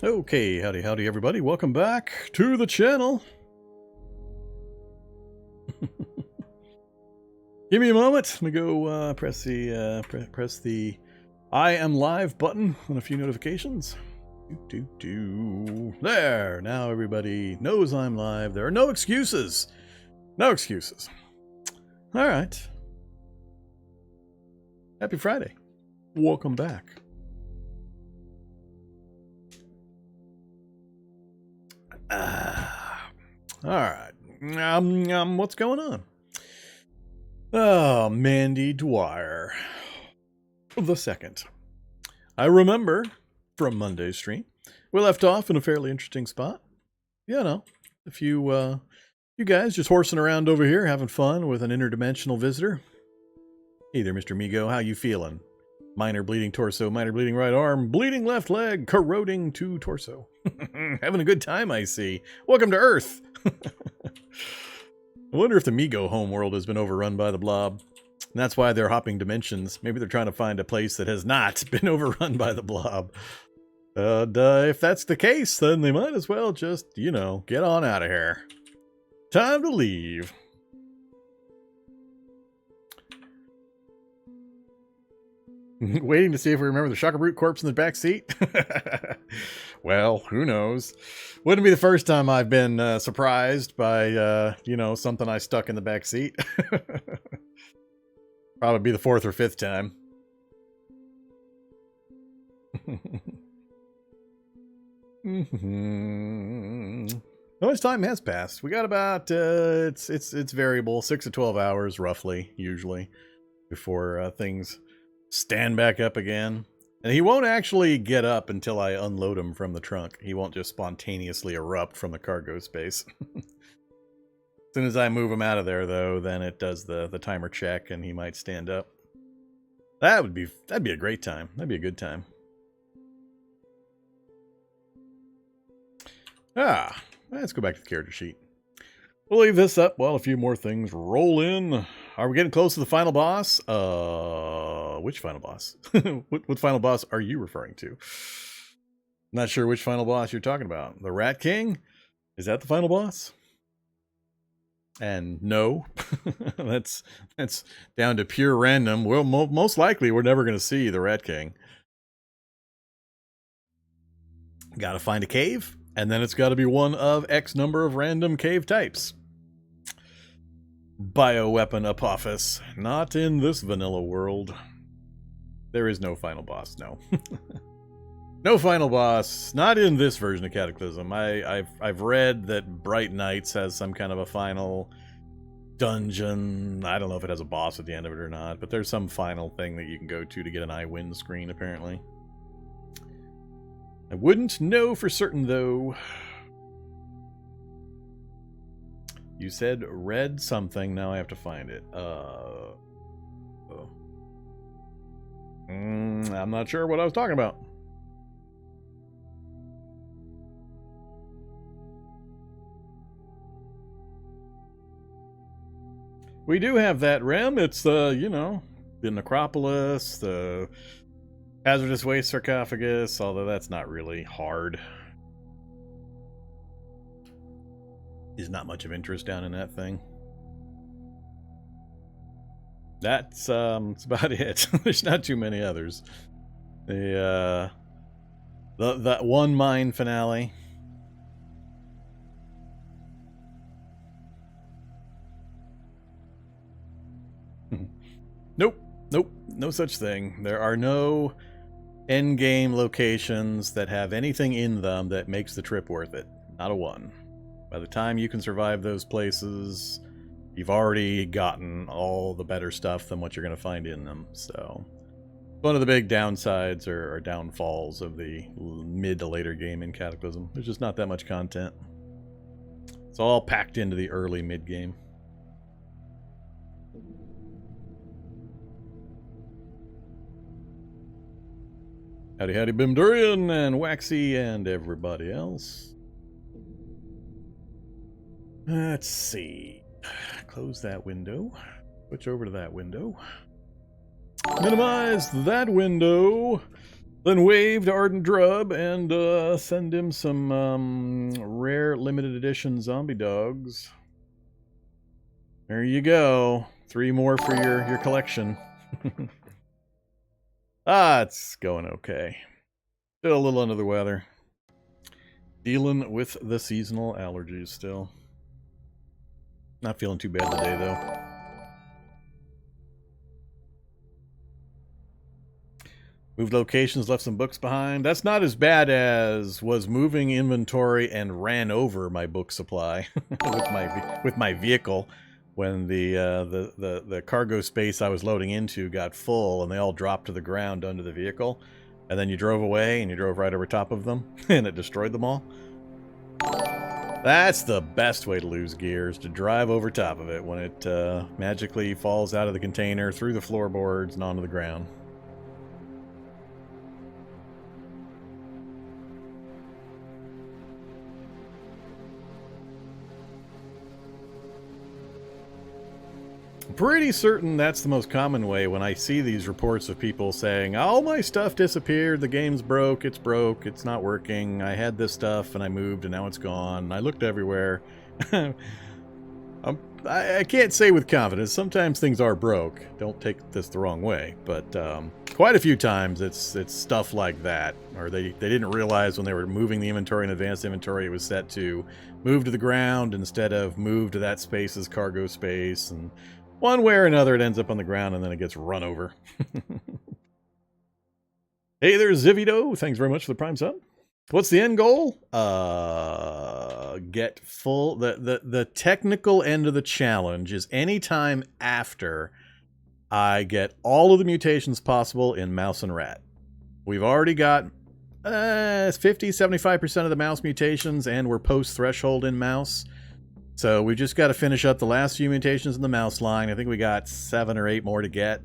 Okay, howdy everybody. Welcome back to the channel. Give me a moment. Let me go press the I am live button on a few notifications. There, now everybody knows I'm live. There are no excuses. No excuses. All right. Happy Friday. Welcome back. All right. What's going on? Oh, Mandy Dwyer. The second. I remember from Monday's stream, we left off in a fairly interesting spot. You know, a few you guys just horsing around over here, having fun with an interdimensional visitor. Hey there, Mr. Migo. How you feeling? Minor bleeding torso, minor bleeding right arm, bleeding left leg, corroding to torso. Having a good time, I see. Welcome to Earth. I wonder if the Migo homeworld has been overrun by the blob. And that's why they're hopping dimensions. Maybe they're trying to find a place that has not been overrun by the blob. If that's the case, then they might as well just, you know, get on out of here. Time to leave. Waiting to see if we remember the Shocker Brute corpse in the back seat. Well, who knows? Wouldn't be the first time I've been surprised by, you know, something I stuck in the back seat. Probably be the fourth or fifth time. How much time has passed? We got about it's variable, 6 to 12 hours roughly, usually, before things stand back up again. And he won't actually get up until I unload him from the trunk. He won't just spontaneously erupt from the cargo space. As soon as I move him out of there, though, then it does the timer check and he might stand up. That'd be a great time. That'd be a good time. Let's go back to the character sheet. We'll leave this up while a few more things roll in. Are we getting close to the final boss? Which final boss? What final boss are you referring to? Not sure which final boss you're talking about. The Rat King? Is that the final boss? And no, that's down to pure random. Well, most likely we're never going to see the Rat King. Got to find a cave, and then it's got to be one of X number of random cave types. Bioweapon Apophis. Not in this vanilla world. There is no final boss, no. No final boss. Not in this version of Cataclysm. I've read that Bright Nights has some kind of a final dungeon. I don't know if it has a boss at the end of it or not, but there's some final thing that you can go to get an I win screen, apparently. I wouldn't know for certain, though. You said read something. Now I have to find it. I'm not sure what I was talking about. We do have that Rem. It's you know, the necropolis, the hazardous waste sarcophagus, although that's not really hard. There's not much of interest down in that thing. That's about it. There's not too many others. The one mine finale. Nope, no such thing. There are no endgame locations that have anything in them that makes the trip worth it. Not a one. By the time you can survive those places, you've already gotten all the better stuff than what you're going to find in them. So, one of the big downsides or downfalls of the mid to later game in Cataclysm. There's just not that much content. It's all packed into the early mid game. Howdy Bimdurian and Waxy and everybody else. Let's see. Close that window. Switch over to that window. Minimize that window. Then wave to Ardent Drub and send him some rare limited edition zombie dogs. There you go. 3 more for your collection. It's going okay. Still a little under the weather. Dealing with the seasonal allergies still. Not feeling too bad today, though. Moved locations, left some books behind. That's not as bad as was moving inventory and ran over my book supply with my vehicle when the cargo space I was loading into got full and they all dropped to the ground under the vehicle. And then you drove away and you drove right over top of them and it destroyed them all. That's the best way to lose gear, is to drive over top of it when it magically falls out of the container, through the floorboards, and onto the ground. Pretty certain that's the most common way when I see these reports of people saying, all my stuff disappeared, the game's broke, it's not working, I had this stuff and I moved and now it's gone, I looked everywhere. I can't say with confidence, sometimes things are broke, don't take this the wrong way, but quite a few times it's stuff like that, or they didn't realize when they were moving the inventory in advanced inventory it was set to move to the ground instead of move to that space as cargo space, and one way or another, it ends up on the ground and then it gets run over. Hey there, Zivito. Thanks very much for the Prime sub. What's the end goal? Get full. The technical end of the challenge is anytime after I get all of the mutations possible in mouse and rat. We've already got 50-75% of the mouse mutations, and we're post-threshold in mouse. So we just got to finish up the last few mutations in the mouse line. I think we got 7 or 8 more to get.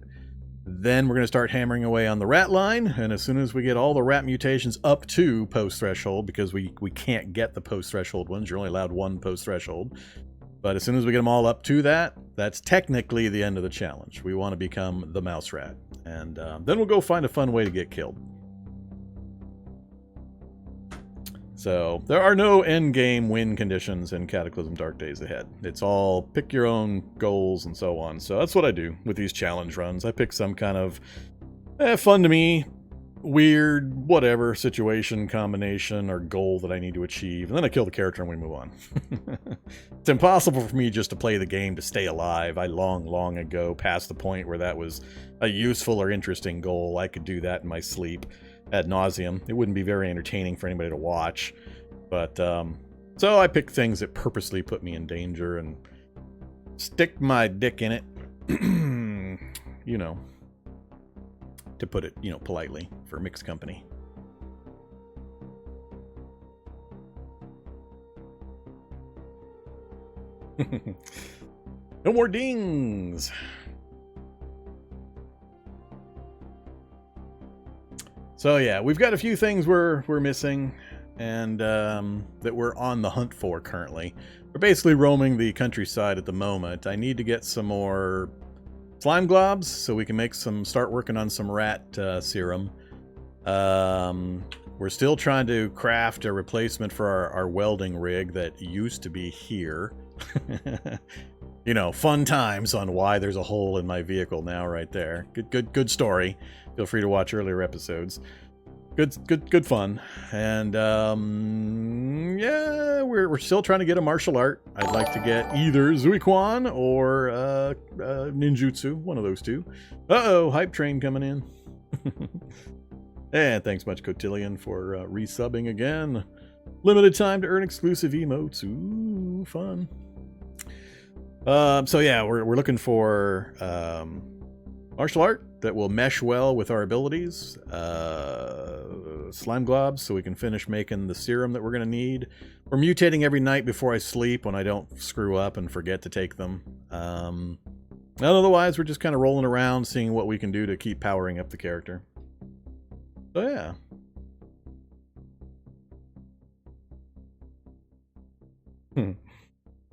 Then we're going to start hammering away on the rat line. And as soon as we get all the rat mutations up to post-threshold, because we can't get the post-threshold ones. You're only allowed 1 post-threshold. But as soon as we get them all up to that, that's technically the end of the challenge. We want to become the mouse rat. And then we'll go find a fun way to get killed. So, there are no endgame win conditions in Cataclysm Dark Days Ahead. It's all pick your own goals and so on. So that's what I do with these challenge runs. I pick some kind of fun to me, weird, whatever situation, combination, or goal that I need to achieve. And then I kill the character and we move on. It's impossible for me just to play the game to stay alive. I long ago passed the point where that was a useful or interesting goal. I could do that in my sleep ad nauseum. It wouldn't be very entertaining for anybody to watch, but so I pick things that purposely put me in danger and stick my dick in it, you know, to put it, politely, for mixed company. No more dings. So yeah, we've got a few things we're missing, and that we're on the hunt for currently. We're basically roaming the countryside at the moment. I need to get some more slime globs so we can start working on some rat serum. We're still trying to craft a replacement for our welding rig that used to be here. Fun times on why there's a hole in my vehicle now right there. Good story. Feel free to watch earlier episodes. Good fun. And yeah, we're still trying to get a martial art. I'd like to get either Zuikwan or ninjutsu, one of those two. Uh-oh, hype train coming in. And thanks much, Cotillion, for resubbing again. Limited time to earn exclusive emotes. Ooh, fun. So yeah, we're looking for martial art that will mesh well with our abilities. Slime globs so we can finish making the serum that we're going to need. We're mutating every night before I sleep when I don't screw up and forget to take them. Otherwise, we're just kind of rolling around, seeing what we can do to keep powering up the character. So yeah.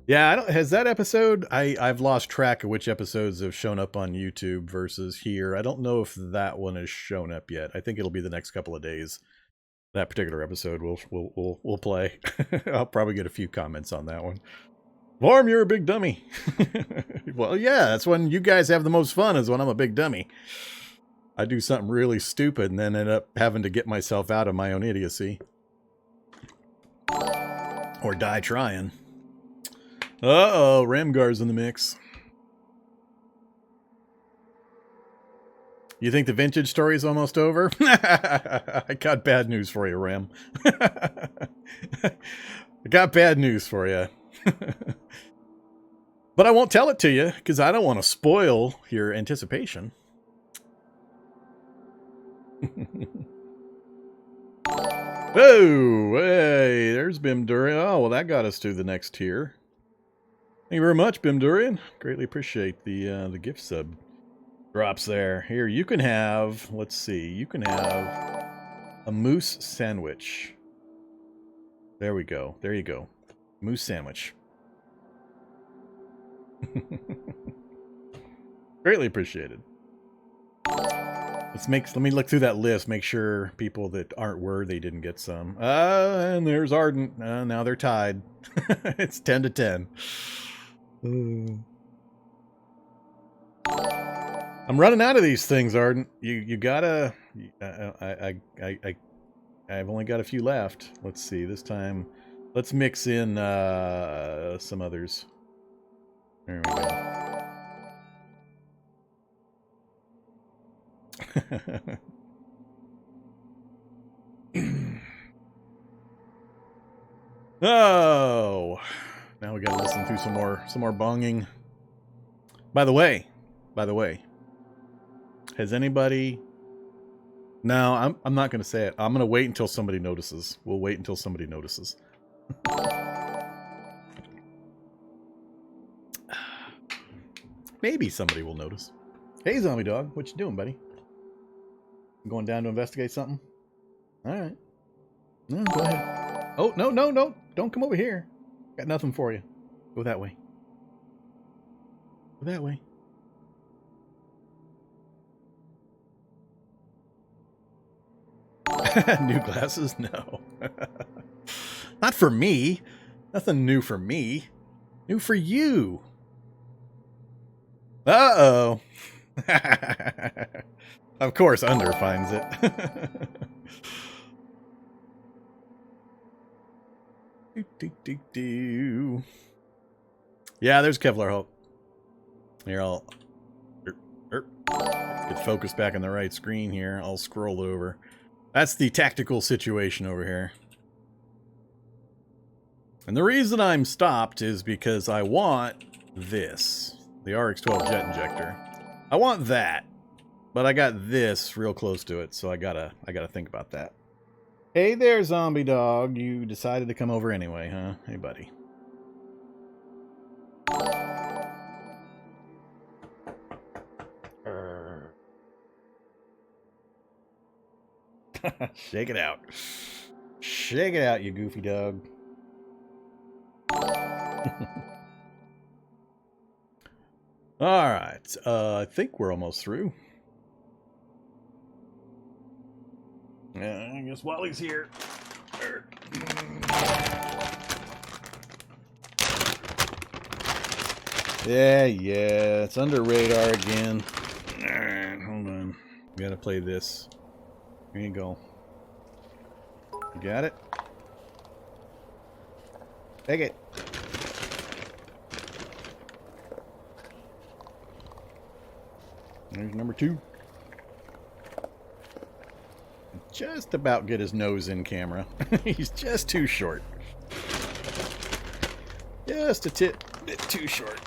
Yeah, I don't, has that episode, I've lost track of which episodes have shown up on YouTube versus here. I don't know if that one has shown up yet. I think it'll be the next couple of days. That particular episode we'll play. I'll probably get a few comments on that one. Vorm, you're a big dummy. Well, yeah, that's when you guys have the most fun, is when I'm a big dummy. I do something really stupid and then end up having to get myself out of my own idiocy. Or die trying. Uh-oh, Ramgar's in the mix. You think the vintage story is almost over? I got bad news for you, Ram. I got bad news for you. But I won't tell it to you, because I don't want to spoil your anticipation. Oh, hey, there's Bimdurian. Oh, well, that got us to the next tier. Thank you very much, Bimdurian. Greatly appreciate the gift sub drops there. Here, you can have, let's see, you can have a moose sandwich. There we go. There you go. Moose sandwich. Greatly appreciated. Let me look through that list, make sure people that aren't worthy didn't get some. And there's Ardent. Now they're tied. It's 10 to 10. I'm running out of these things, Ardent. You gotta. I've only got a few left. Let's see. This time, let's mix in some others. There we go. Oh, now we gotta listen through some more bonging. By the way, has anybody? No, I'm not gonna say it. I'm gonna wait until somebody notices. We'll wait until somebody notices. Maybe somebody will notice. Hey, zombie dog, what you doing, buddy? Going down to investigate something? All right. No, go ahead. Oh, no. Don't come over here. Got nothing for you. Go that way. Go that way. New glasses? No. Not for me. Nothing new for me. New for you. Uh-oh. Of course, Under finds it. Yeah, there's Kevlar Hulk. Here, I'll get focused back on the right screen here. I'll scroll over. That's the tactical situation over here. And the reason I'm stopped is because I want this. The RX-12 jet injector. I want that. But I got this real close to it, so I gotta think about that. Hey there, zombie dog. You decided to come over anyway, huh? Hey, buddy. Shake it out. Shake it out, you goofy dog. Alright, I think we're almost through. I guess Wally's here. Yeah, it's under radar again. Alright, hold on. Gotta play this. Here you go. You got it? Take it. There's number 2. Just about get his nose in camera. He's just too short. Just a bit too short.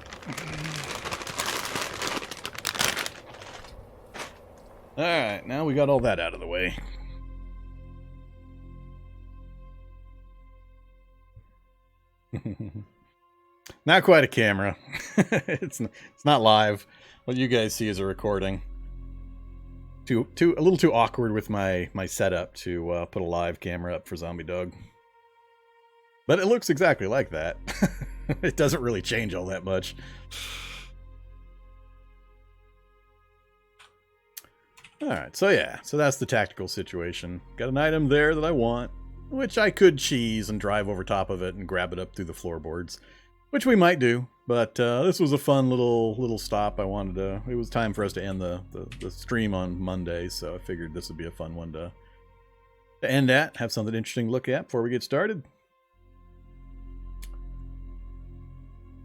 Alright, now we got all that out of the way. Not quite a camera. It's not live. What you guys see is a recording. A little too awkward with my setup to put a live camera up for Zombie Dog. But it looks exactly like that. It doesn't really change all that much. Alright, so yeah, so that's the tactical situation. Got an item there that I want, which I could cheese and drive over top of it and grab it up through the floorboards, which we might do, but this was a fun little stop. I wanted to, it was time for us to end the stream on Monday, so I figured this would be a fun one to end at, have something interesting to look at before we get started.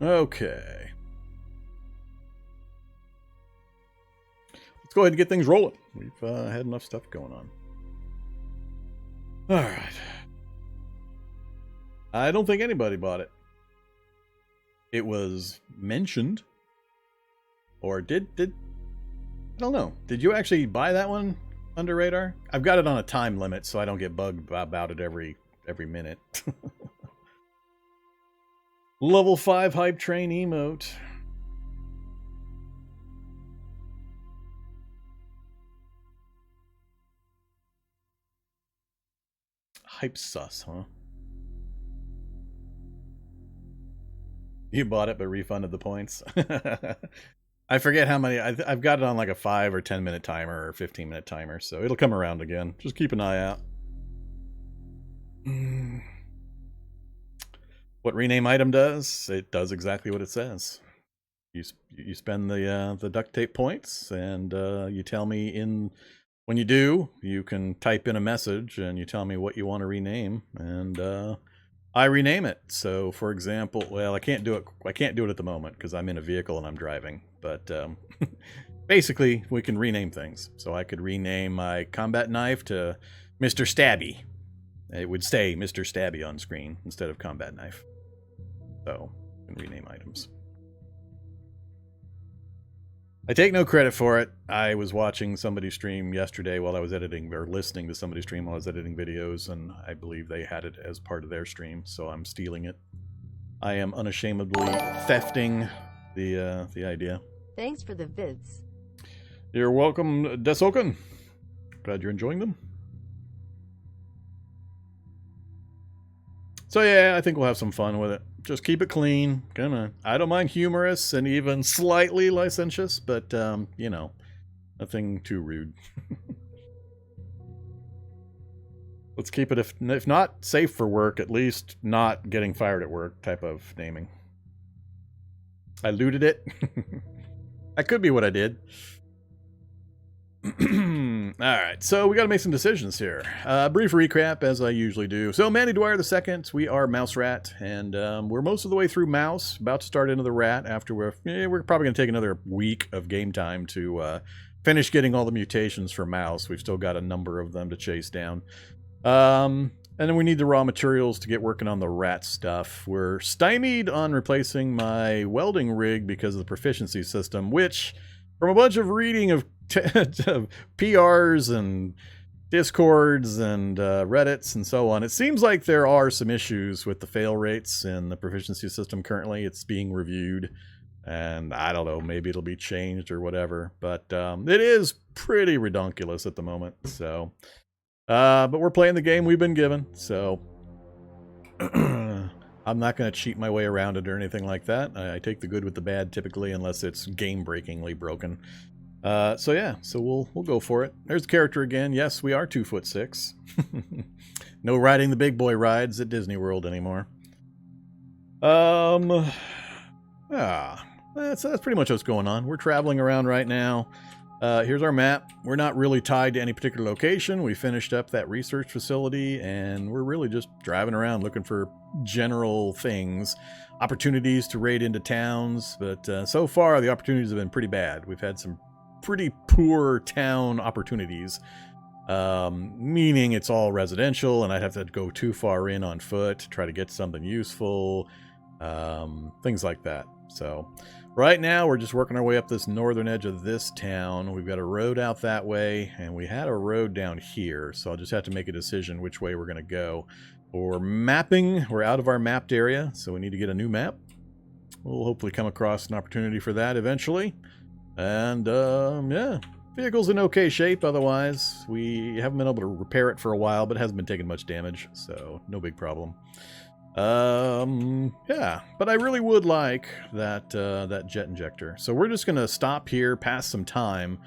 Okay. Let's go ahead and get things rolling. We've had enough stuff going on. All right. I don't think anybody bought it. It was mentioned. Or did I don't know. Did you actually buy that one under radar? I've got it on a time limit so I don't get bugged about it every minute. Level 5 hype train emote. Hype sus, huh? You bought it but refunded the points. I forget how many. I've got it on like a 5 or 10 minute timer or 15-minute timer, so it'll come around again. Just keep an eye out. What rename item does? It does exactly what it says. You spend the duct tape points, and you tell me when you do, you can type in a message and you tell me what you want to rename, and I rename it. So, for example, well, I can't do it at the moment because I'm in a vehicle and I'm driving. But basically, we can rename things. So I could rename my combat knife to Mr. Stabby. It would say Mr. Stabby on screen instead of combat knife. So, you can rename items. I take no credit for it. I was watching somebody stream yesterday while I was editing, or listening to somebody stream while I was editing videos, and I believe they had it as part of their stream, so I'm stealing it. I am unashamedly thefting the idea. Thanks for the vids. You're welcome, Desoken. Glad you're enjoying them. So yeah, I think we'll have some fun with it. Just keep it clean. I don't mind humorous and even slightly licentious, but, you know, nothing too rude. Let's keep it, if not safe for work, at least not getting fired at work type of naming. I looted it. That could be what I did. Alright, so we got to make some decisions here. Brief recap, as I usually do. So, Mandy Dwyer II, we are Mouse Rat, and we're most of the way through Mouse, about to start into the Rat after we're probably going to take another week of game time to finish getting all the mutations for Mouse. We've still got a number of them to chase down. And then we need the raw materials to get working on the Rat stuff. We're stymied on replacing my welding rig because of the proficiency system, which, from a bunch of reading of PRs and Discords and Reddits and so on, it seems like there are some issues with the fail rates in the proficiency system currently. It's being reviewed, and I don't know, maybe it'll be changed or whatever, but it is pretty redonkulous at the moment. So but we're playing the game we've been given, so I'm not going to cheat my way around it or anything like that. I take the good with the bad typically, unless it's game-breakingly broken. So yeah, so we'll go for it. There's the character again. Yes, we are 2'6". No riding the big boy rides at Disney World anymore. That's pretty much what's going on. We're traveling around right now. Here's our map. We're not really tied to any particular location. We finished up that research facility, and we're really just driving around looking for general things, opportunities to raid into towns. But so far, the opportunities have been pretty bad. We've had some pretty poor town opportunities, meaning it's all residential, and I'd have to go too far in on foot to try to get something useful, things like that. So right now we're just working our way up this northern edge of this town. We've got a road out that way, and we had a road down here, so I'll just have to make a decision which way we're going to go. For mapping, we're out of our mapped area, so we need to get a new map. We'll hopefully come across an opportunity for that eventually. And yeah, vehicle's in okay shape otherwise. We haven't been able to repair it for a while, but it hasn't been taking much damage, so no big problem. Yeah, but I really would like that that jet injector. So we're just gonna stop here, pass some time.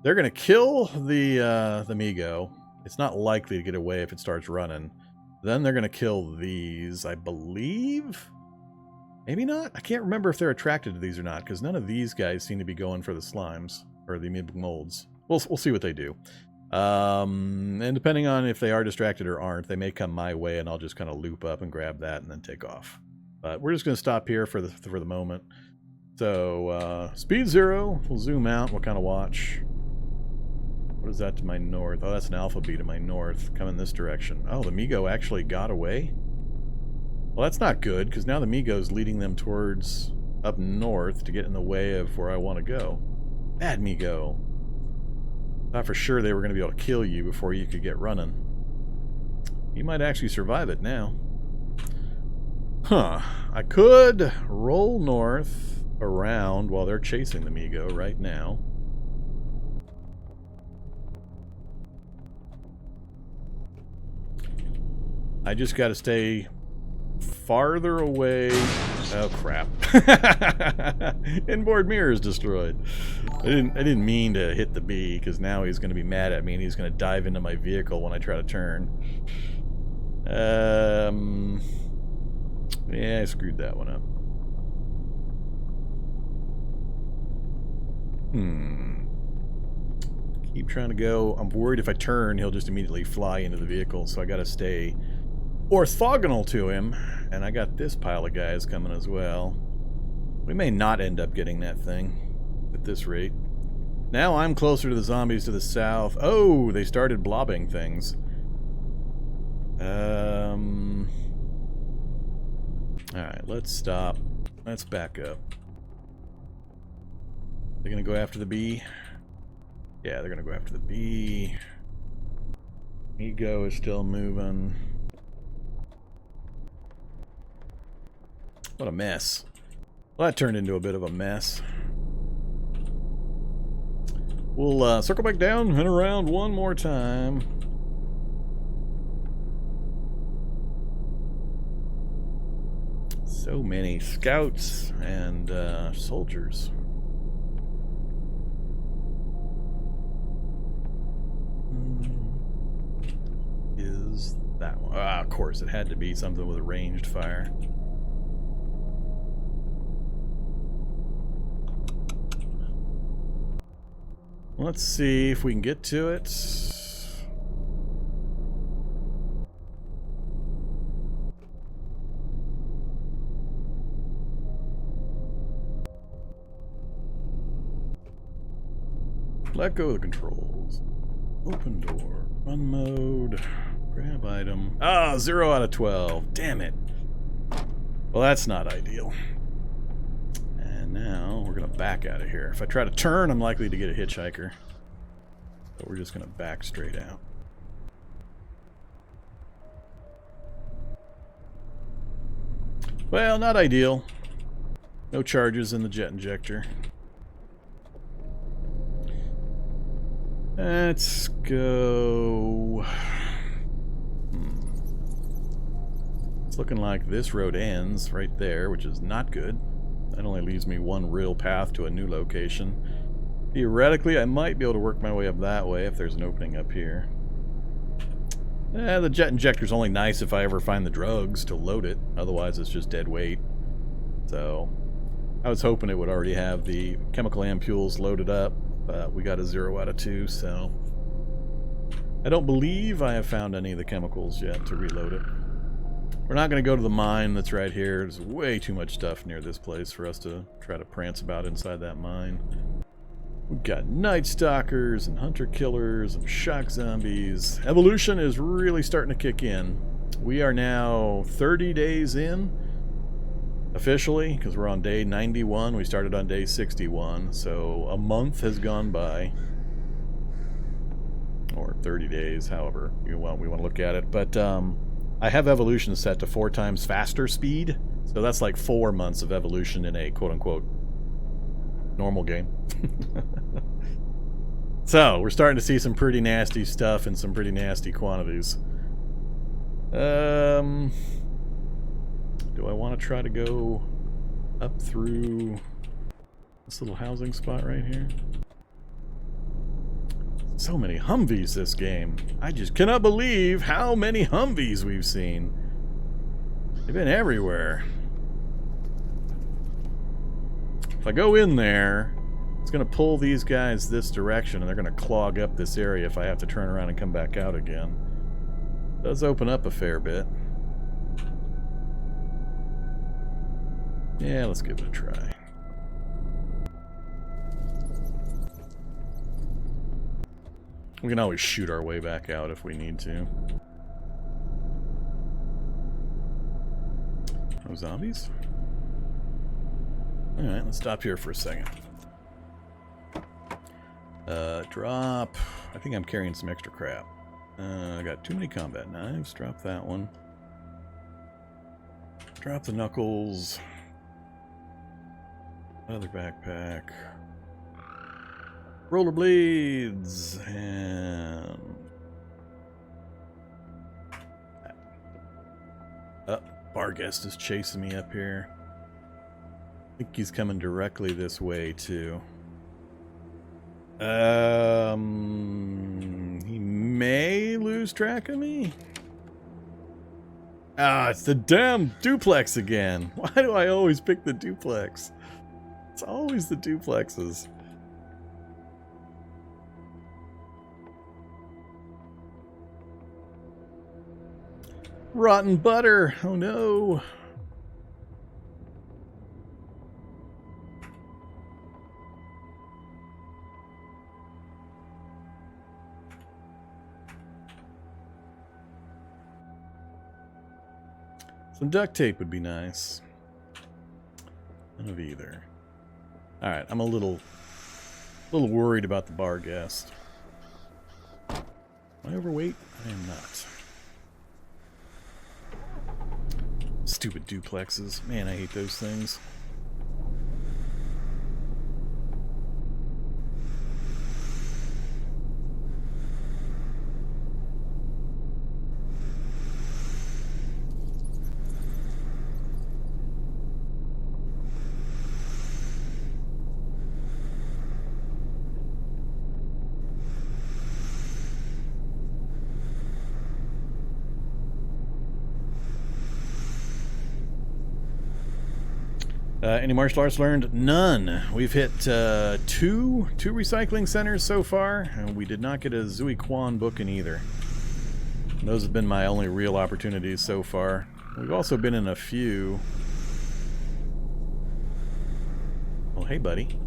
They're gonna kill the Migo. It's not likely to get away if it starts running. Then they're gonna kill these, I believe. Maybe not. I can't remember if they're attracted to these or not, because none of these guys seem to be going for the slimes or the molds. We'll see what they do. And depending on if they are distracted or aren't, they may come my way, and I'll just kind of loop up and grab that and then take off. But we're just going to stop here for the moment. So speed 0. We'll zoom out. We'll kind of watch. What is that to my north? Oh, that's an alpha bee to my north, coming this direction. Oh, the Migo actually got away. Well, that's not good, because now the Migo's leading them towards up north to get in the way of where I want to go. Bad Migo. Thought for sure they were going to be able to kill you before you could get running. You might actually survive it now. Huh. I could roll north around while they're chasing the Migo right now. I just got to stay farther away. Oh crap. Inboard mirror is destroyed. I didn't mean to hit the bee, because now he's going to be mad at me and he's going to dive into my vehicle when I try to turn. Yeah, I screwed that one up. Keep trying to go. I'm worried if I turn, he'll just immediately fly into the vehicle, so I got to stay orthogonal to him. And I got this pile of guys coming as well. We may not end up getting that thing at this rate. Now I'm closer to the zombies to the south. Oh, they started blobbing things. Alright, let's stop. Let's back up. They're gonna go after the bee? Yeah, they're gonna go after the bee. Migo is still moving. What a mess. Well, that turned into a bit of a mess. We'll circle back down and around one more time. So many scouts and soldiers. Is that one? Ah, of course, it had to be something with a ranged fire. Let's see if we can get to it. Let go of the controls. Open door. Run mode. Grab item. Ah, 0 out of 12. Damn it. Well, that's not ideal. And now we're going to back out of here. If I try to turn, I'm likely to get a hitchhiker. So we're just going to back straight out. Well, not ideal. No charges in the jet injector. Let's go. It's looking like this road ends right there, which is not good. That only leaves me one real path to a new location. Theoretically, I might be able to work my way up that way if there's an opening up here. The jet injector's only nice if I ever find the drugs to load it. Otherwise, it's just dead weight. So, I was hoping it would already have the chemical ampules loaded up. But we got a 0 out of 2, so I don't believe I have found any of the chemicals yet to reload it. We're not going to go to the mine that's right here. There's way too much stuff near this place for us to try to prance about inside that mine. We've got Night Stalkers and Hunter Killers and Shock Zombies. Evolution is really starting to kick in. We are now 30 days in. Officially, because we're on day 91, we started on day 61, so a month has gone by. Or 30 days, however we want to look at it. But I have evolution set to 4 times faster speed, so that's like 4 months of evolution in a quote-unquote normal game. So, we're starting to see some pretty nasty stuff in some pretty nasty quantities. Do I want to try to go up through this little housing spot right here? So many Humvees this game. I just cannot believe how many Humvees we've seen. They've been everywhere. If I go in there, it's going to pull these guys this direction, and they're going to clog up this area if I have to turn around and come back out again. It does open up a fair bit. Yeah, let's give it a try. We can always shoot our way back out if we need to. No zombies? Alright, let's stop here for a second. Drop. I think I'm carrying some extra crap. I got too many combat knives. Drop that one. Drop the knuckles. Another backpack. Rollerblades. And... Barguest is chasing me up here. I think he's coming directly this way, too. He may lose track of me. Ah, it's the damn duplex again. Why do I always pick the duplex? It's always the duplexes. Rotten butter. Oh no. Some duct tape would be nice. None of either. Alright, I'm a little worried about the bar guest. Am I overweight? I am not. Stupid duplexes. Man, I hate those things. Any martial arts learned? None. We've hit two recycling centers so far, and we did not get a Zui Quan book in either. And those have been my only real opportunities so far. We've also been in a few. Well, hey, buddy.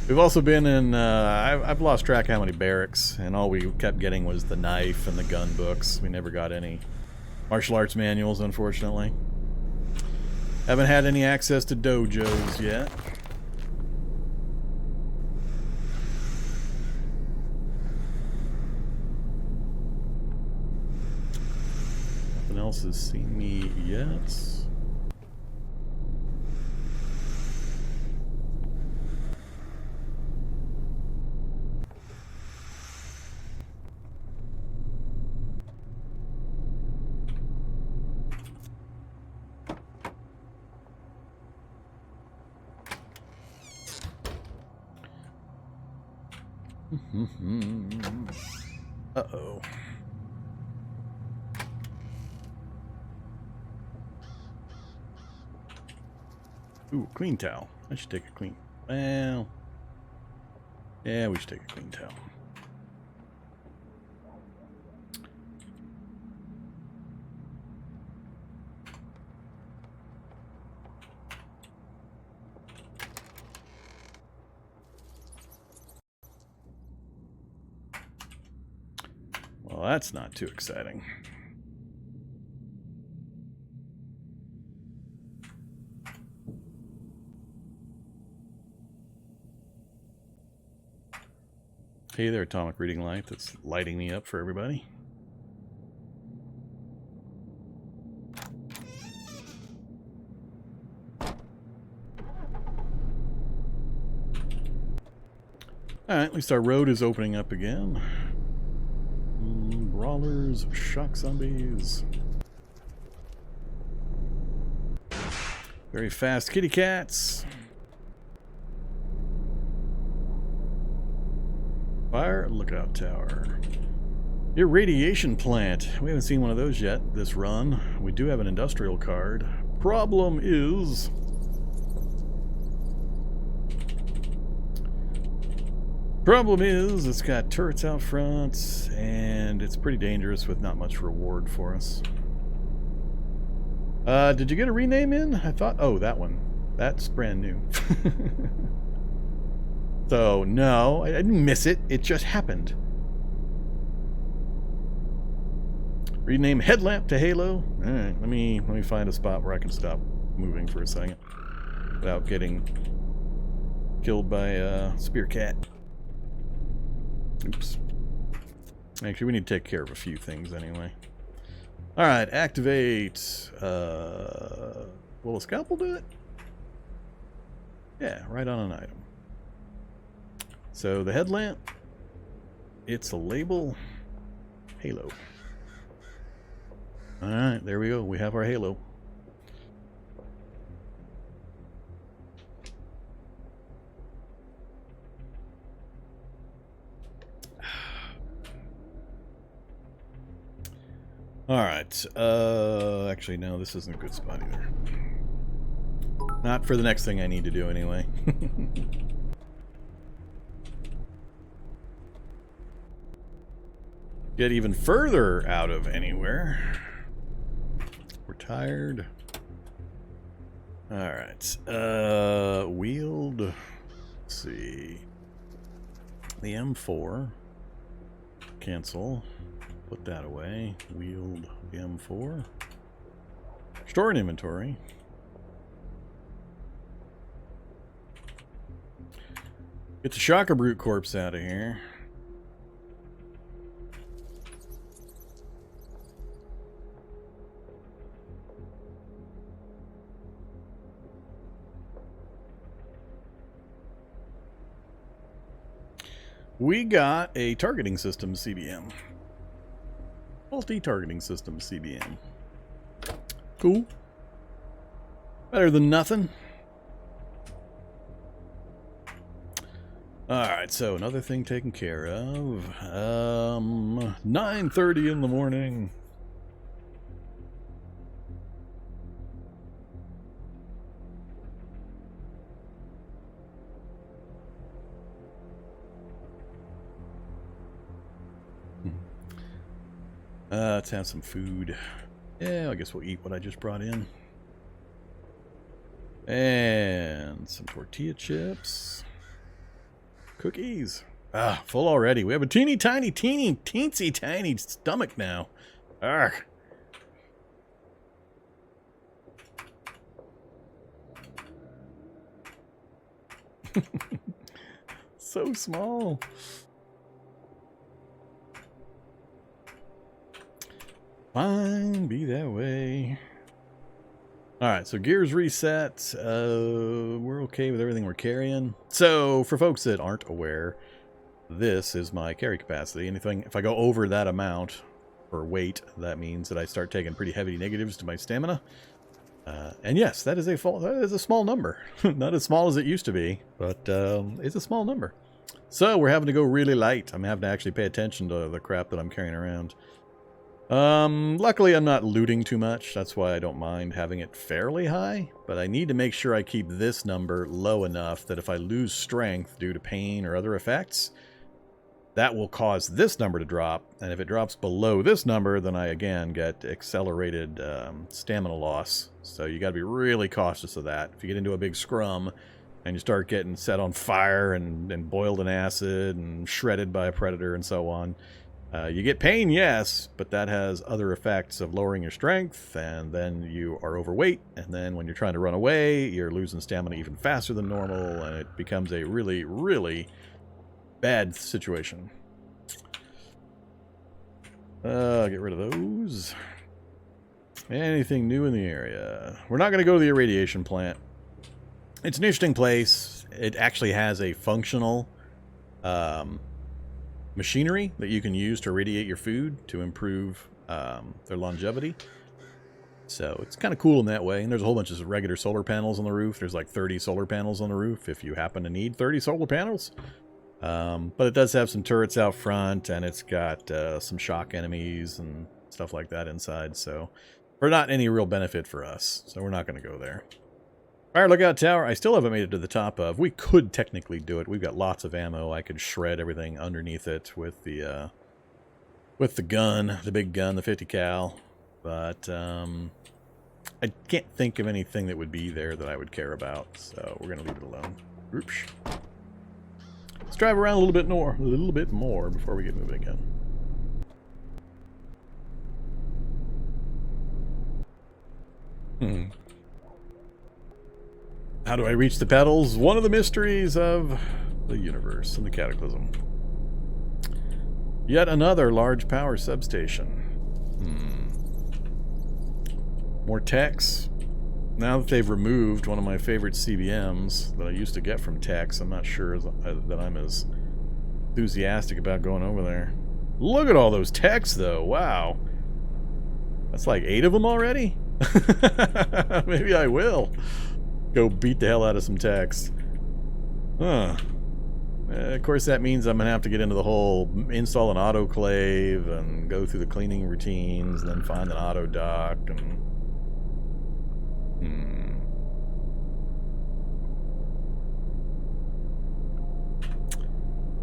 We've also been in, I've lost track how many barracks, and all we kept getting was the knife and the gun books. We never got any martial arts manuals, unfortunately. Haven't had any access to dojos yet. Nothing else has seen me yet. Uh-oh. Ooh, clean towel. I should take a clean... Well... Yeah, we should take a clean towel. Well, that's not too exciting. Hey there, atomic reading light that's lighting me up for everybody. Alright, at least our road is opening up again. Brawlers, shock zombies. Very fast kitty cats. Fire lookout tower. Irradiation plant. We haven't seen one of those yet this run. We do have an industrial card. Problem is... it's got turrets out front, and it's pretty dangerous with not much reward for us. Did you get a rename in? I thought... oh, that one. That's brand new. So, no, I didn't miss it. It just happened. Rename headlamp to Halo. Alright, let me find a spot where I can stop moving for a second without getting killed by a spear cat. Oops. Actually, we need to take care of a few things anyway. Alright, activate. Will a scalpel do it? Yeah, right on an item. So the headlamp, it's a label. Halo. Alright, there we go. We have our Halo. Alright, actually no, this isn't a good spot either. Not for the next thing I need to do anyway. Get even further out of anywhere. We're tired. Alright, wield, let's see. The M4. Cancel. Put that away. Wield the M4. Store an inventory. Get the Shocker Brute corpse out of here. We got a targeting system CBM. Multi-targeting system CBM. Cool. Better than nothing. Alright, so another thing taken care of. 9:30 in the morning. Let's have some food. Yeah, I guess we'll eat what I just brought in. And some tortilla chips. Cookies. Ah, full already. We have a teeny tiny stomach now. Arrgh. So small. Fine, be that way. Alright, so gears reset. We're okay with everything we're carrying. So, for folks that aren't aware, this is my carry capacity. Anything, if I go over that amount, or weight, that means that I start taking pretty heavy negatives to my stamina. And yes, that is a small number. Not as small as it used to be, but it's a small number. So, we're having to go really light. I'm having to actually pay attention to the crap that I'm carrying around. Luckily I'm not looting too much, that's why I don't mind having it fairly high, but I need to make sure I keep this number low enough that if I lose strength due to pain or other effects, that will cause this number to drop, and if it drops below this number, then I again get accelerated stamina loss, so you gotta be really cautious of that. If you get into a big scrum, and you start getting set on fire and boiled in acid and shredded by a predator and so on, you get pain, yes, but that has other effects of lowering your strength, and then you are overweight, and then when you're trying to run away, you're losing stamina even faster than normal, and it becomes a really, really bad situation. Get rid of those. Anything new in the area? We're not going to go to the irradiation plant. It's an interesting place. It actually has a functional machinery that you can use to irradiate your food to improve their longevity. So it's kind of cool in that way. And there's a whole bunch of regular solar panels on the roof. There's like 30 solar panels on the roof if you happen to need 30 solar panels. But it does have some turrets out front, and it's got some shock enemies and stuff like that inside. So, for not any real benefit for us. So we're not going to go there. Fire lookout tower, I still haven't made it to the top of. We could technically do it. We've got lots of ammo. I could shred everything underneath it with the gun, the big gun, the 50 cal. But I can't think of anything that would be there that I would care about. So we're going to leave it alone. Oops. Let's drive around a little bit more before we get moving again. How do I reach the petals? One of the mysteries of the universe and the Cataclysm. Yet another large power substation. More techs. Now that they've removed one of my favorite CBMs that I used to get from techs, I'm not sure that I'm as enthusiastic about going over there. Look at all those techs, though. Wow. That's like 8 of them already? Maybe I will go beat the hell out of some techs. Huh. Of course, that means I'm going to have to get into the whole install an autoclave and go through the cleaning routines and then find an auto dock and...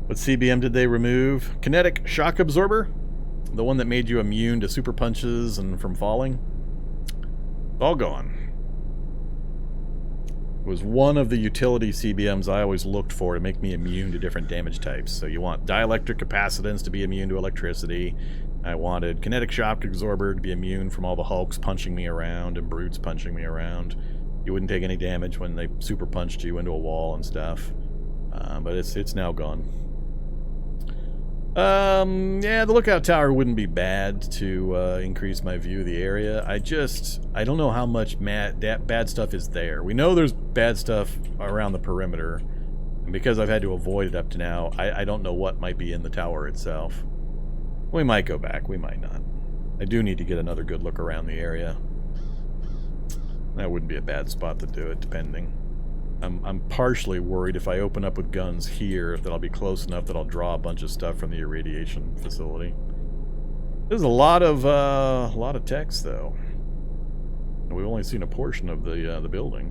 What CBM did they remove? Kinetic shock absorber? The one that made you immune to super punches and from falling? All gone. It was one of the utility CBMs I always looked for to make me immune to different damage types. So you want dielectric capacitance to be immune to electricity. I wanted kinetic shock absorber to be immune from all the Hulks punching me around and brutes punching me around. You wouldn't take any damage when they super punched you into a wall and stuff. But it's now gone. Yeah, the lookout tower wouldn't be bad to increase my view of the area. I don't know how much bad stuff is there. We know there's bad stuff around the perimeter, and because I've had to avoid it up to now, I don't know what might be in the tower itself. We might go back, we might not. I do need to get another good look around the area. That wouldn't be a bad spot to do it, depending. I'm partially worried if I open up with guns here that I'll be close enough that I'll draw a bunch of stuff from the irradiation facility. There's a lot of text though. And we've only seen a portion of the building.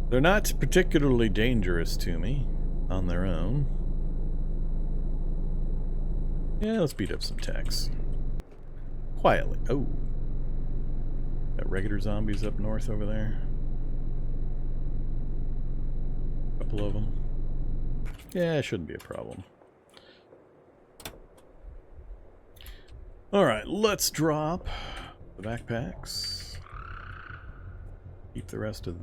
They're not particularly dangerous to me on their own. Yeah, let's beat up some techs. Quietly. Oh. Got regular zombies up north over there. Couple of them. Yeah, it shouldn't be a problem. Alright, let's drop the backpacks. Keep the rest of...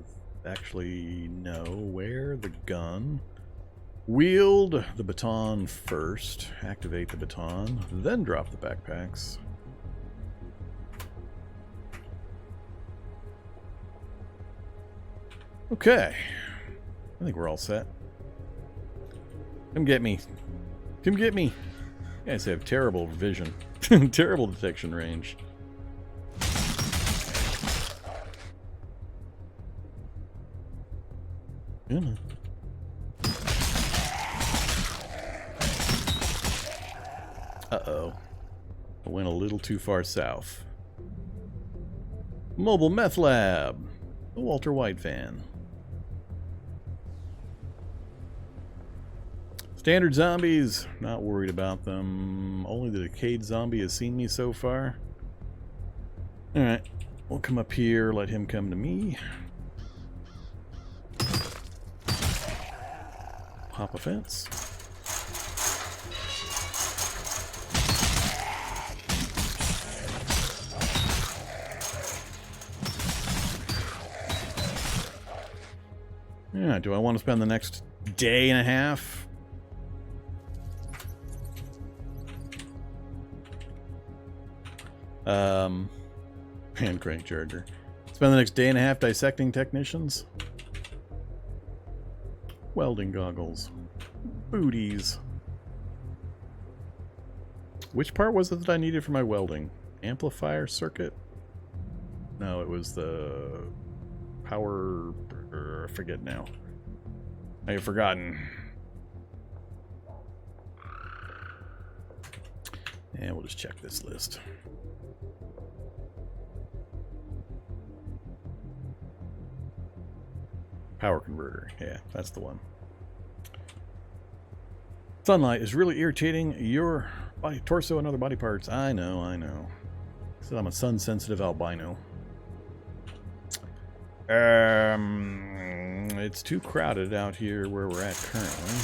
Actually, no. Wear the gun. Wield the baton first. Activate the baton. Then drop the backpacks. Okay. I think we're all set. Come get me. Come get me. You guys have terrible vision. Terrible detection range. Yeah. Uh-oh. I went a little too far south. Mobile Meth Lab. The Walter White fan. Standard zombies. Not worried about them. Only the decayed zombie has seen me so far. Alright. We'll come up here. Let him come to me. Hop a fence. Yeah, do I want to spend the next day and a half? Hand crank charger. Spend the next day and a half dissecting technicians? Welding goggles. Booties. Which part was it that I needed for my welding? Amplifier circuit? No, it was the power... I forget now. I've forgotten. And we'll just check this list. Power converter. Yeah, that's the one. Sunlight is really irritating your body, torso and other body parts. I know, I know. So I'm a sun-sensitive albino. It's too crowded out here where we're at currently.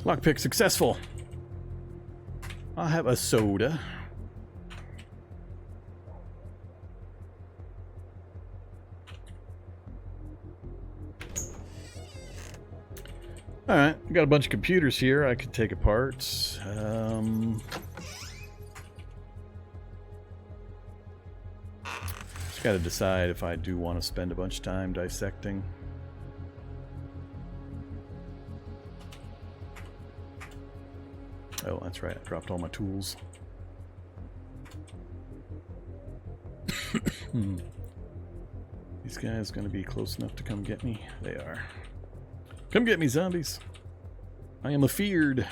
Lockpick successful. I'll have a soda. Alright, got a bunch of computers here I could take apart. Just got to decide if I do want to spend a bunch of time dissecting. Oh, that's right. I dropped all my tools. These guys going to be close enough to come get me? They are. Come get me, zombies. I am afeared.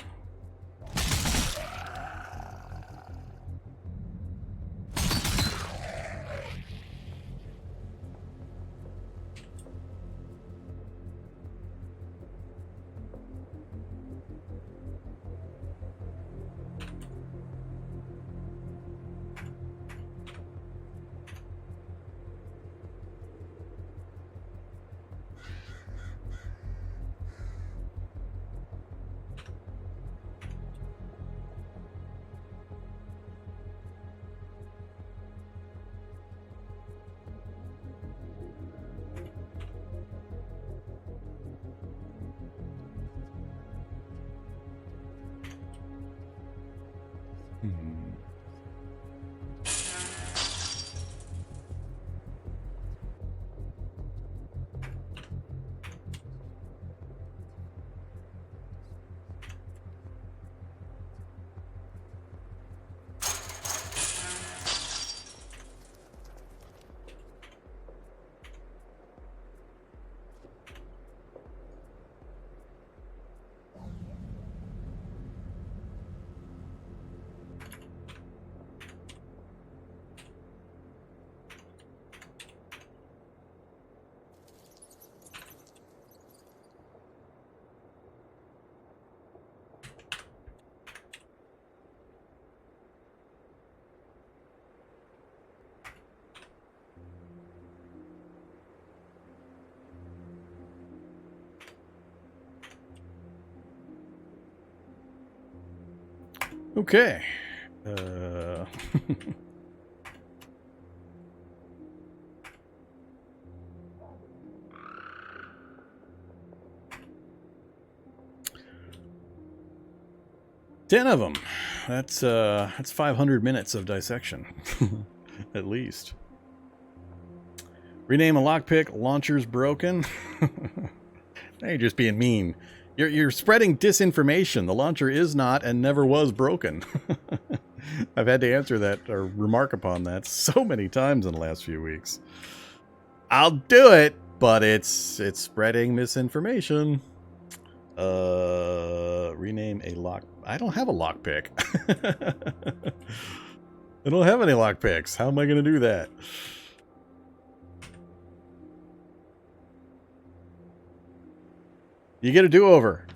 Okay. 10 of them. That's 500 minutes of dissection, at least. Rename a lockpick. Launcher's broken. Now you're just being mean. You're spreading disinformation. The launcher is not and never was broken. I've had to answer that or remark upon that so many times in the last few weeks. I'll do it, but it's spreading misinformation. Rename a lock. I don't have a lockpick. I don't have any lockpicks. How am I going to do that? You get a do-over.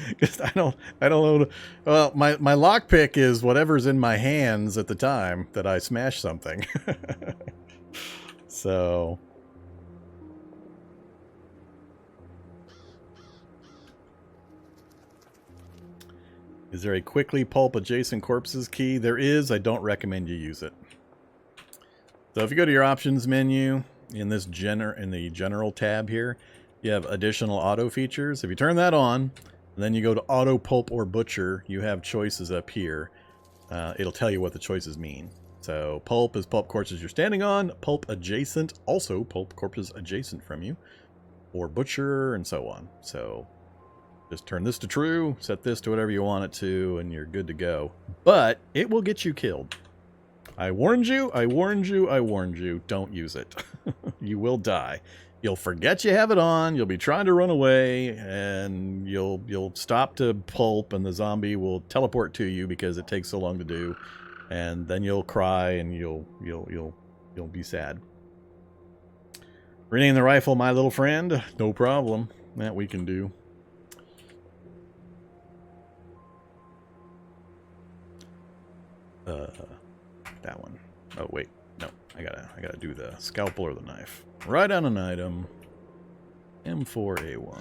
Because I don't know. Well, my lockpick is whatever's in my hands at the time that I smash something. So Is there a quickly pulp adjacent corpses key? There is. I don't recommend you use it. So if you go to your options menu in this in the general tab here, you have additional auto features. If you turn that on, and then you go to auto pulp or butcher, you have choices up here. It'll tell you what the choices mean. So pulp is pulp corpses you're standing on. Pulp adjacent, also pulp corpses adjacent from you. Or butcher, and so on. So just turn this to true, set this to whatever you want it to, and you're good to go. But it will get you killed. I warned you, I warned you, I warned you. Don't use it. You will die. You'll forget you have it on, you'll be trying to run away, and you'll stop to pulp, and the zombie will teleport to you because it takes so long to do. And then you'll cry, and you'll be sad. Rename the rifle, my little friend. No problem. That we can do. That one. Oh wait, no. I gotta do the scalpel or the knife. Write on an item. M4A1.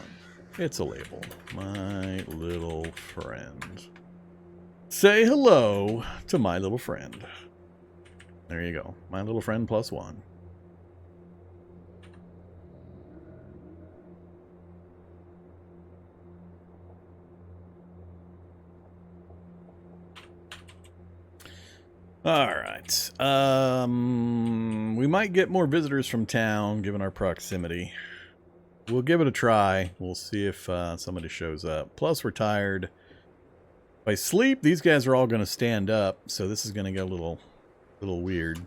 It's a label. My little friend. Say hello to my little friend. There you go. My little friend +1. Alright. We might get more visitors from town, given our proximity. We'll give it a try. We'll see if somebody shows up. Plus, we're tired. If I sleep, these guys are all going to stand up, so this is going to get a little weird.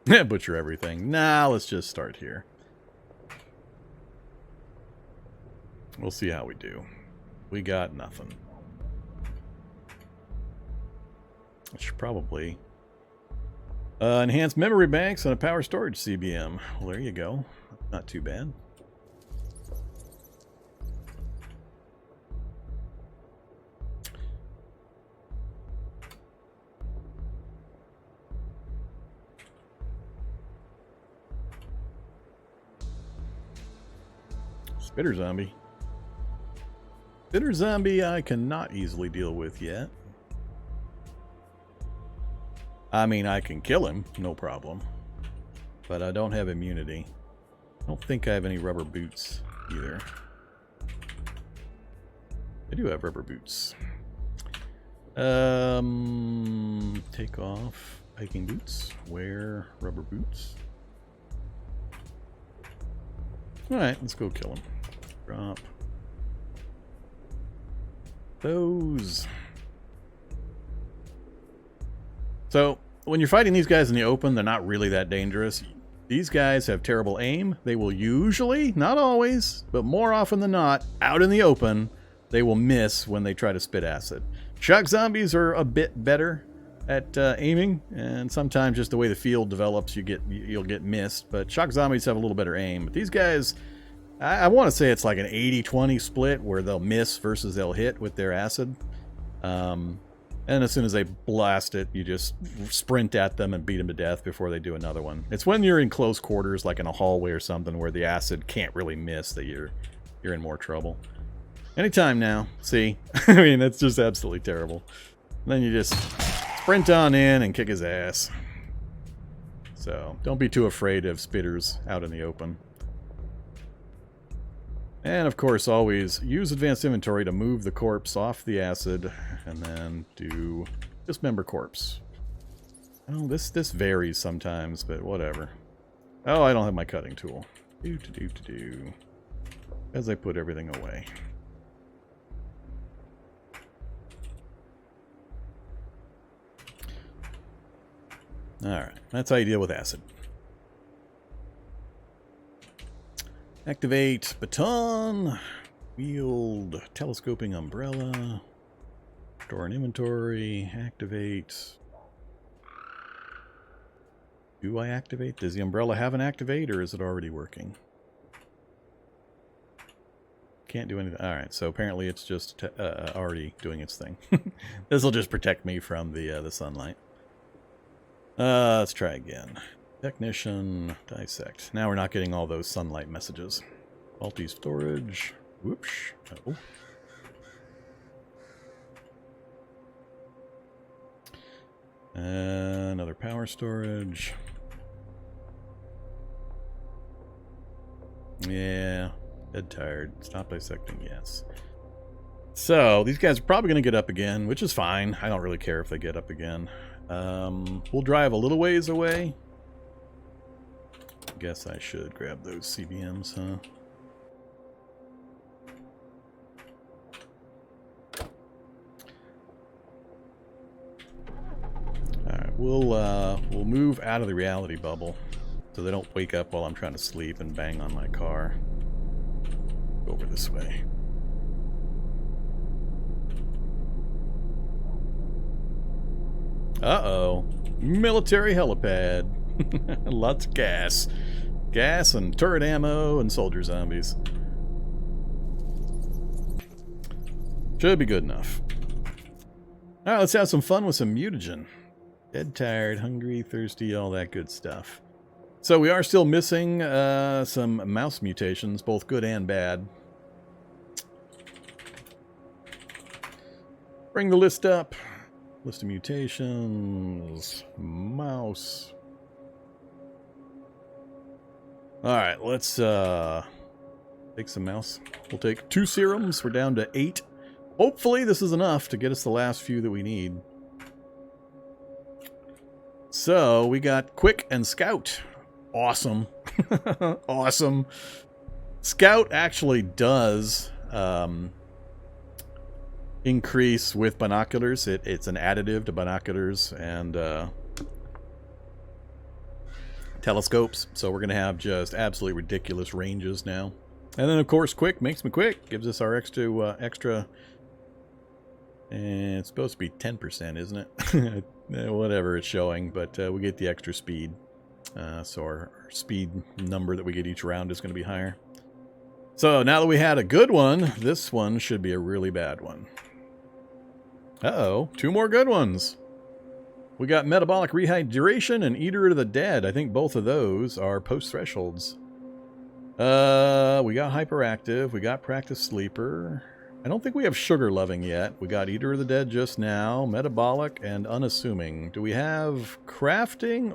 Butcher everything. Nah, let's just start here. We'll see how we do. We got nothing. I should probably enhance memory banks on a power storage CBM. Well, there you go. Not too bad. Spitter zombie. Spitter zombie I cannot easily deal with yet. I mean, I can kill him, no problem. But I don't have immunity. I don't think I have any rubber boots either. I do have rubber boots. Take off hiking boots. Wear rubber boots. Alright, let's go kill him. Drop those. So, when you're fighting these guys in the open, they're not really that dangerous. These guys have terrible aim. They will usually, not always, but more often than not, out in the open, they will miss when they try to spit acid. Shock zombies are a bit better at aiming, and sometimes just the way the field develops, you'll get missed. But shock zombies have a little better aim. But these guys, I want to say it's like an 80-20 split where they'll miss versus they'll hit with their acid. And as soon as they blast it, you just sprint at them and beat them to death before they do another one. It's when you're in close quarters, like in a hallway or something, where the acid can't really miss, that you're in more trouble. Anytime now. See? I mean, that's just absolutely terrible. And then you just sprint on in and kick his ass. So, don't be too afraid of spitters out in the open. And of course, always use advanced inventory to move the corpse off the acid, and then do dismember corpse. Oh, this varies sometimes, but whatever. Oh, I don't have my cutting tool. As I put everything away. Alright, that's how you deal with acid. Activate baton, wield telescoping umbrella, store an inventory, activate. Do I activate? Does the umbrella have an activate, or is it already working? Can't do anything. Alright, so apparently it's just already doing its thing. This will just protect me from the sunlight. Let's try again. Technician, dissect. Now we're not getting all those sunlight messages. Faulty storage. Whoops. Oh. Another power storage. Yeah, dead tired. Stop dissecting, yes. So, these guys are probably going to get up again, which is fine. I don't really care if they get up again. We'll drive a little ways away. I guess I should grab those CBMs, huh? Alright, we'll move out of the reality bubble so they don't wake up while I'm trying to sleep and bang on my car. Go over this way. Uh-oh. Military helipad. Lots of gas. Gas and turret ammo and soldier zombies. Should be good enough. Alright, let's have some fun with some mutagen. Dead, tired, hungry, thirsty, all that good stuff. So we are still missing some mouse mutations, both good and bad. Bring the list up. List of mutations. Mouse. Alright, let's take some mouse. We'll take 2 serums. We're down to 8. Hopefully this is enough to get us the last few that we need. So, we got Quick and Scout. Awesome. Awesome. Scout actually does increase with binoculars. It's an additive to binoculars and telescopes. So we're going to have just absolutely ridiculous ranges now. And then, of course, Quick makes me quick. Gives us our extra... And it's supposed to be 10%, isn't it? Whatever it's showing, but we get the extra speed. So our speed number that we get each round is going to be higher. So now that we had a good one, this one should be a really bad one. Uh-oh, 2 more good ones. We got Metabolic Rehydration and Eater of the Dead. I think both of those are post-thresholds. We got Hyperactive. We got Practice Sleeper. I don't think we have Sugar Loving yet. We got Eater of the Dead just now, Metabolic, and Unassuming. Do we have Crafty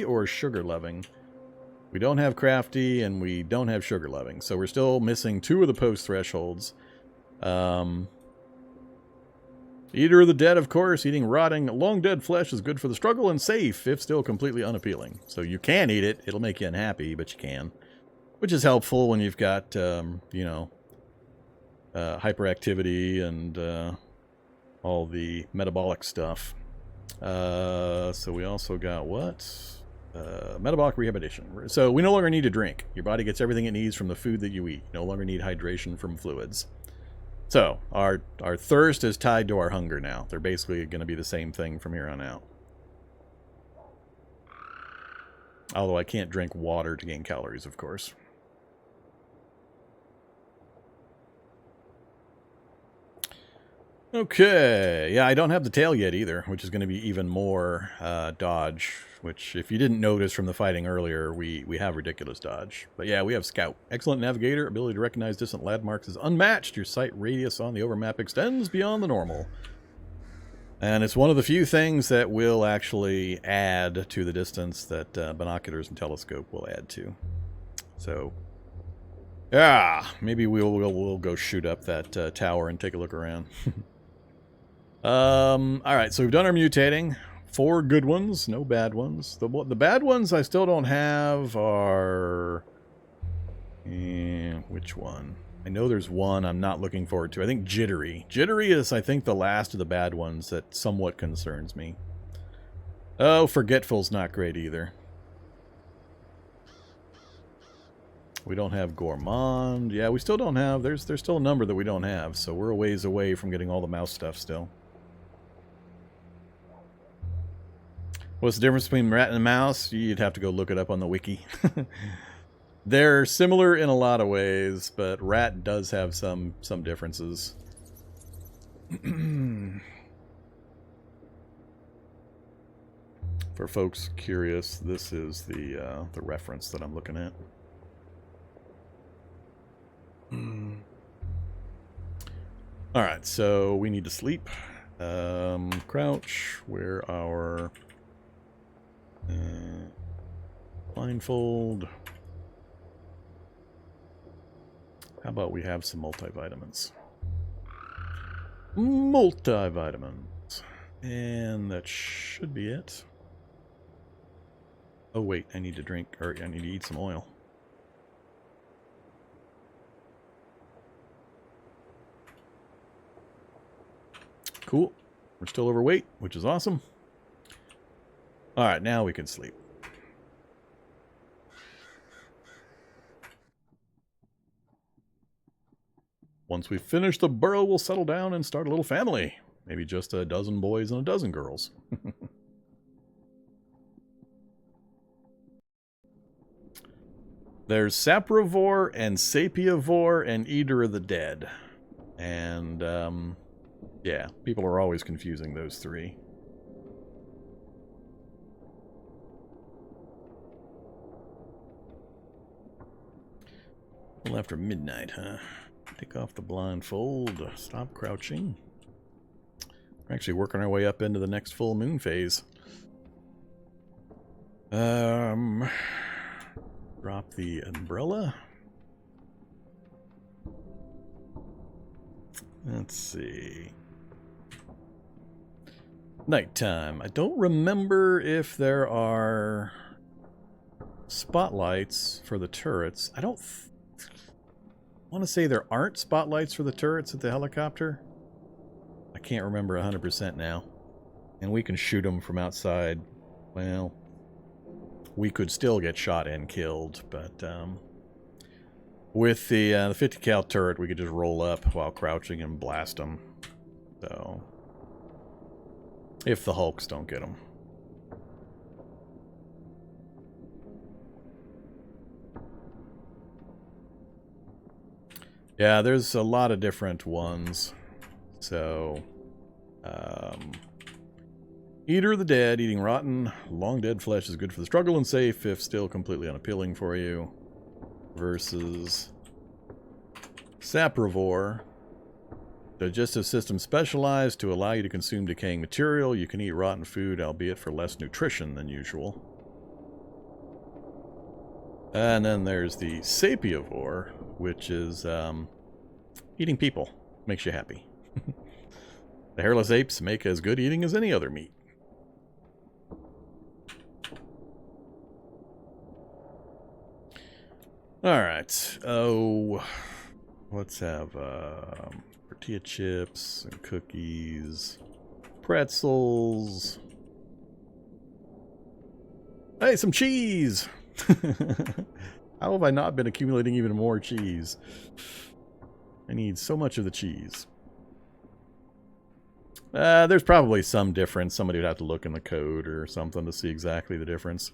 or Sugar Loving? We don't have Crafty, and we don't have Sugar Loving. So we're still missing 2 of the post-thresholds. Eater of the Dead, of course. Eating rotting, long dead flesh is good for the struggle and safe, if still completely unappealing. So you can eat it. It'll make you unhappy, but you can. Which is helpful when you've got, you know... hyperactivity and all the metabolic stuff. So we also got what? Metabolic rehabilitation. So we no longer need to drink. Your body gets everything it needs from the food that you eat. You no longer need hydration from fluids. So our thirst is tied to our hunger now. They're basically going to be the same thing from here on out. Although I can't drink water to gain calories, of course. Okay, yeah, I don't have the tail yet either, which is going to be even more dodge, which, if you didn't notice from the fighting earlier, we have ridiculous dodge. But yeah, we have Scout. Excellent navigator, ability to recognize distant landmarks is unmatched. Your sight radius on the overmap extends beyond the normal. And it's one of the few things that will actually add to the distance that binoculars and telescope will add to. So, yeah, maybe we'll go shoot up that tower and take a look around. Alright, so we've done our mutating. 4 good ones, no bad ones. The bad ones I still don't have are... which one? I know there's one I'm not looking forward to. I think Jittery. Jittery is, I think, the last of the bad ones that somewhat concerns me. Oh, Forgetful's not great either. We don't have Gourmand. Yeah, we still don't have... There's still a number that we don't have, so we're a ways away from getting all the mouse stuff still. What's the difference between rat and mouse? You'd have to go look it up on the wiki. They're similar in a lot of ways, but rat does have some differences. For folks curious, this is the reference that I'm looking at. Alright, so we need to sleep. Crouch, wear our blindfold. How about we have some multivitamins? Multivitamins. And that should be it. Oh wait, I need to drink, or I need to eat some oil. Cool. We're still overweight, which is awesome. Alright, now we can sleep. Once we finish the burrow, we'll settle down and start a little family. Maybe just a dozen boys and a dozen girls. There's Saprovore and Sapiovore and Eater of the Dead. And, yeah, people are always confusing those three. Well, after midnight, huh? Take off the blindfold, stop crouching. We're actually working our way up into the next full moon phase. Drop the umbrella. Let's see. Nighttime. I don't remember if there are spotlights for the turrets. I don't want to say there aren't spotlights for the turrets at the helicopter. I can't remember 100% now. And we can shoot them from outside. Well, we could still get shot and killed, but with the 50 cal turret, we could just roll up while crouching and blast them. So, if the Hulks don't get them. Yeah, there's a lot of different ones. So, Eater of the Dead, eating rotten, long dead flesh is good for the struggle and safe if still completely unappealing for you. Versus Saprovore, digestive system specialized to allow you to consume decaying material. You can eat rotten food, albeit for less nutrition than usual. And then there's the Sapiovore, which is eating people. Makes you happy. The hairless apes make as good eating as any other meat. Alright. Oh, let's have tortilla chips and cookies, pretzels. Hey, some cheese! How have I not been accumulating even more cheese? I need so much of the cheese. There's probably some difference. Somebody would have to look in the code or something to see exactly the difference.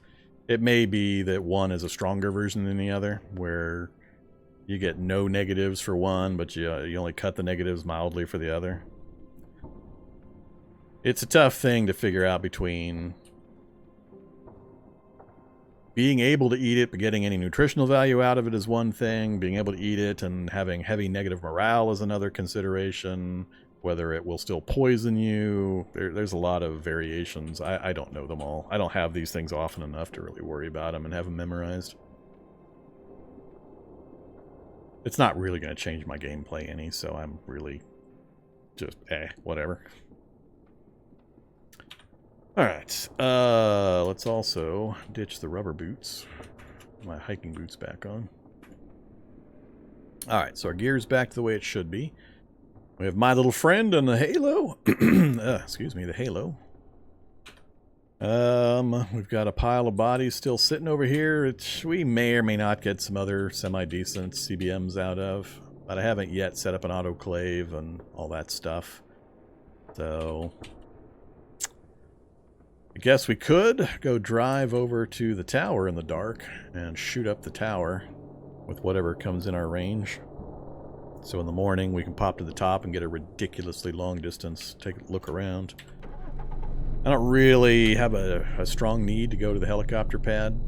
It may be that one is a stronger version than the other, where you get no negatives for one, but you only cut the negatives mildly for the other. It's a tough thing to figure out between being able to eat it but getting any nutritional value out of it is one thing, being able to eat it and having heavy negative morale is another consideration, whether it will still poison you. There's a lot of variations. I don't know them all. I don't have these things often enough to really worry about them and have them memorized. It's not really going to change my gameplay any, so I'm really just, whatever. Alright, let's also ditch the rubber boots. My hiking boots back on. Alright, so our gear's back to the way it should be. We have my little friend and the halo. Excuse me, the halo. We've got a pile of bodies still sitting over here, which we may or may not get some other semi-decent CBMs out of. But I haven't yet set up an autoclave and all that stuff. So I guess we could go drive over to the tower in the dark and shoot up the tower with whatever comes in our range. So in the morning we can pop to the top and get a ridiculously long distance, take a look around. I don't really have a strong need to go to the helicopter pad.